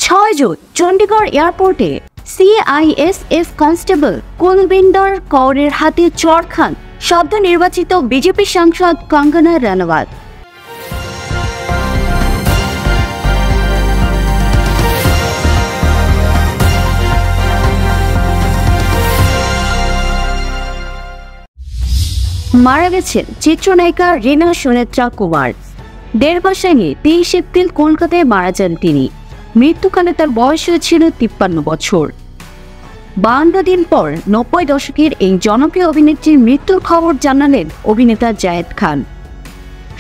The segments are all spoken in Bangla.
6 জুন চণ্ডীগড় এয়ারপোর্টে সিআইএসএফ কনস্টেবল কুলবিন্দর কৌরের হাতে চড় খান সদ্য নির্বাচিত বিজেপি সাংসদ কঙ্গনা রানাওয়াত। মারা গেছেন চিত্রনায়িকা রিনা সুনেত্রা কুমার। 1.5 মাস আগে 23 এপ্রিল কলকাতায় মারা যান তিনি। মৃত্যুকালে তার বয়স হয়েছিল 53 বছর। 52 দিন পর 90 দশকের এই জনপ্রিয় অভিনেত্রীর মৃত্যুর খবর জানালেন অভিনেতা জায়েদ খান।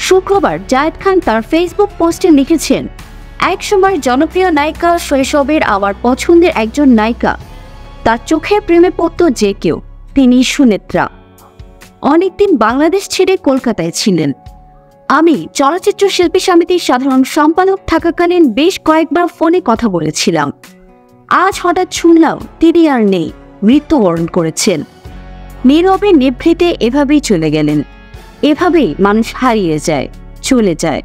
শুক্রবার জায়েদ খান তার ফেসবুক পোস্টে লিখেছেন, একসময় জনপ্রিয় নায়িকা, শৈশবের আমার পছন্দের একজন নায়িকা, তার চোখে প্রেমে পড়ত যে কেউ, তিনি সুনেত্রা। অনেকদিন বাংলাদেশ ছেড়ে কলকাতায় ছিলেন। আমি চলচ্চিত্র শিল্পী সমিতির সাধারণ সম্পাদক থাকাকালীন বেশ কয়েকবার ফোনে কথা বলেছিলাম। আজ হঠাৎ শুনলাম তিনি আর নেই, মৃত্যুবরণ করেছেন। নীরবে নিভৃতে এভাবেই চলে গেলেন। এভাবেই মানুষ হারিয়ে যায়, চলে যায়।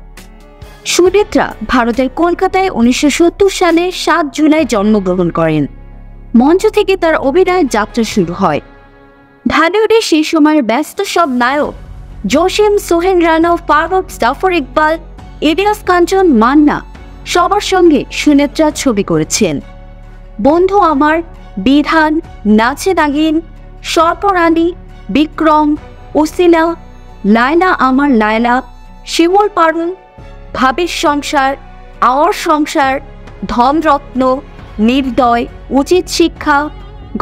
সুনেত্রা ভারতের কলকাতায় 1970 সালে 7 জুলাই জন্মগ্রহণ করেন। মঞ্চ থেকে তার অভিনয়ের যাত্রা শুরু হয়। ঢালিউডে সেই সময়ের ব্যস্ত সব নায়ক জসিম, সোহেল রানা, ফারুক, জাফর ইকবাল, ইলিয়াস কাঞ্চন, মান্না সবার সঙ্গে সুনেত্রা ছবি করেছেন। বন্ধু আমার, বিধান, নাচে নাগিন, সর্পরানী, বিক্রম, উসিলা, লায়লা আমার লায়লা, শিমুল পারুল, ভাবের সংসার, আওয়ার সংসার, ধনরত্ন, নির্দয়, উচিত শিক্ষা,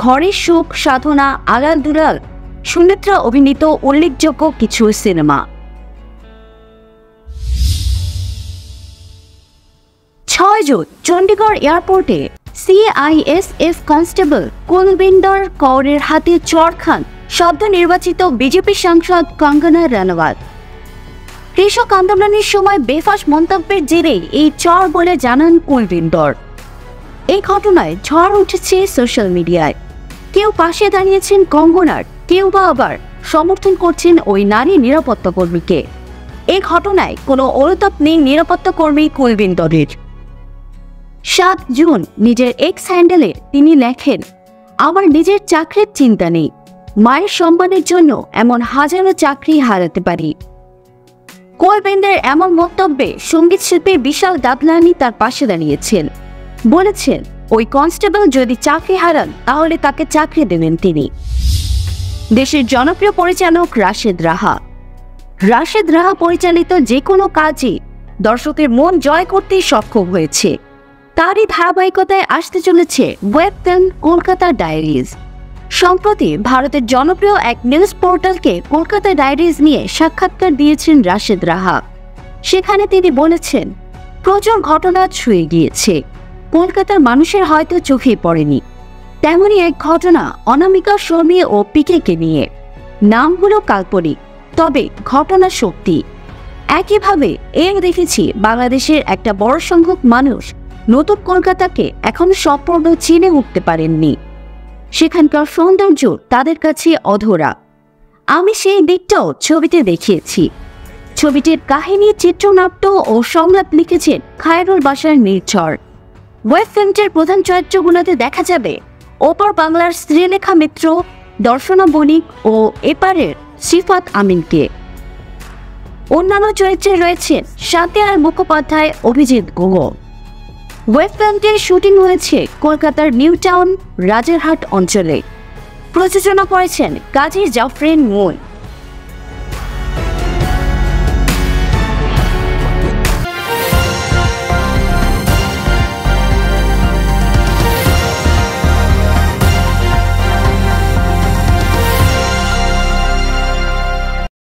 ঘরের সুখ, সাধনা, আলাল দুলাল সুনেত্রা অভিনীত উল্লেখযোগ্য কিছু সিনেমা। 6 জুন চণ্ডীগড় এয়ারপোর্টে সিআইএসএফ কনস্টেবল কুলবিন্দর কৌরের হাতে চড় খান সদ্য নির্বাচিত বিজেপি সাংসদ কঙ্গনা রানাওয়াত। কৃষক আন্দোলনের সময় বেফাঁস মন্তব্যের জেরে এই চড় বলে জানান কুলবিন্দর। এই ঘটনায় ঝড় উঠেছে সোশ্যাল মিডিয়ায়। কেউ পাশে দাঁড়িয়েছেন কঙ্গনার, কেউ বা আবার সমর্থন করছেন ওই নারী নিরাপত্তা কর্মীকে। এই ঘটনায় কোনো অনুতাপ নেই নিরাপত্তা কর্মী কুলবিন্দরের। 7 জুন নিজের এক্স হ্যান্ডেলে তিনি লেখেন, আমার নিজের চাকরির চিন্তা নেই, মায়ের সম্মানের জন্য এমন হাজারো চাকরি হারাতে পারি। কুলবিন্দর এমন মন্তব্যে সঙ্গীত শিল্পী বিশাল দাদলানি তার পাশে দাঁড়িয়েছেন। বলেছেন, ওই কনস্টেবল যদি চাকরি হারান তাহলে তাকে চাকরি দেবেন তিনি। দেশের জনপ্রিয় পরিচালক রাশেদ রাহা পরিচালিত যে কোনো কাজই দর্শকের মন জয় করতে সক্ষম হয়েছে। তারই ধারাবাহিকতায় আসতে চলেছে ওয়েব ফিল্ম কলকাতা ডায়েরিজ। সম্প্রতি ভারতের জনপ্রিয় এক নিউজ পোর্টালকে কলকাতা ডায়েরিজ নিয়ে সাক্ষাৎকার দিয়েছেন রাশেদ রাহা। সেখানে তিনি বলেছেন, প্রচুর ঘটনা ছুঁয়ে গিয়েছে, কলকাতার মানুষের হয়তো চোখে পড়েনি। তেমনই এক ঘটনা অনামিকা শর্মী ও পিকেকে নিয়ে। নামগুলো কাল্পনিক, তবে ঘটনা সত্যি। একইভাবে এও দেখেছি বাংলাদেশের একটা বড় সংখ্যক মানুষ নতুন কলকাতাকে এখনো সম্পূর্ণ চিনে উঠতে পারেননি। সেখানকার সৌন্দর্য তাদের কাছে অধরা। আমি সেই দিকটাও ছবিতে দেখিয়েছি। ছবিটির কাহিনী, চিত্রনাট্য ও সংলাপ লিখেছেন খায়রুল বাশার নির্ঝর। ওয়েব ফিল্মটির প্রধান চরিত্রগুলোতে দেখা যাবে ওপার বাংলার শ্রীলেখা মিত্র, দর্শনা বণিক ও এপারের সিফাত আমিনকে। অন্যান্য চরিত্রে রয়েছেন শান্তিলাল মুখোপাধ্যায়, অভিজিৎ গুহ। ওয়েব ফিল্মটির শুটিং হয়েছে কলকাতার নিউ টাউন, রাজারহাট অঞ্চলে। প্রযোজনা করেছেন কাজী জাফরিন মুন।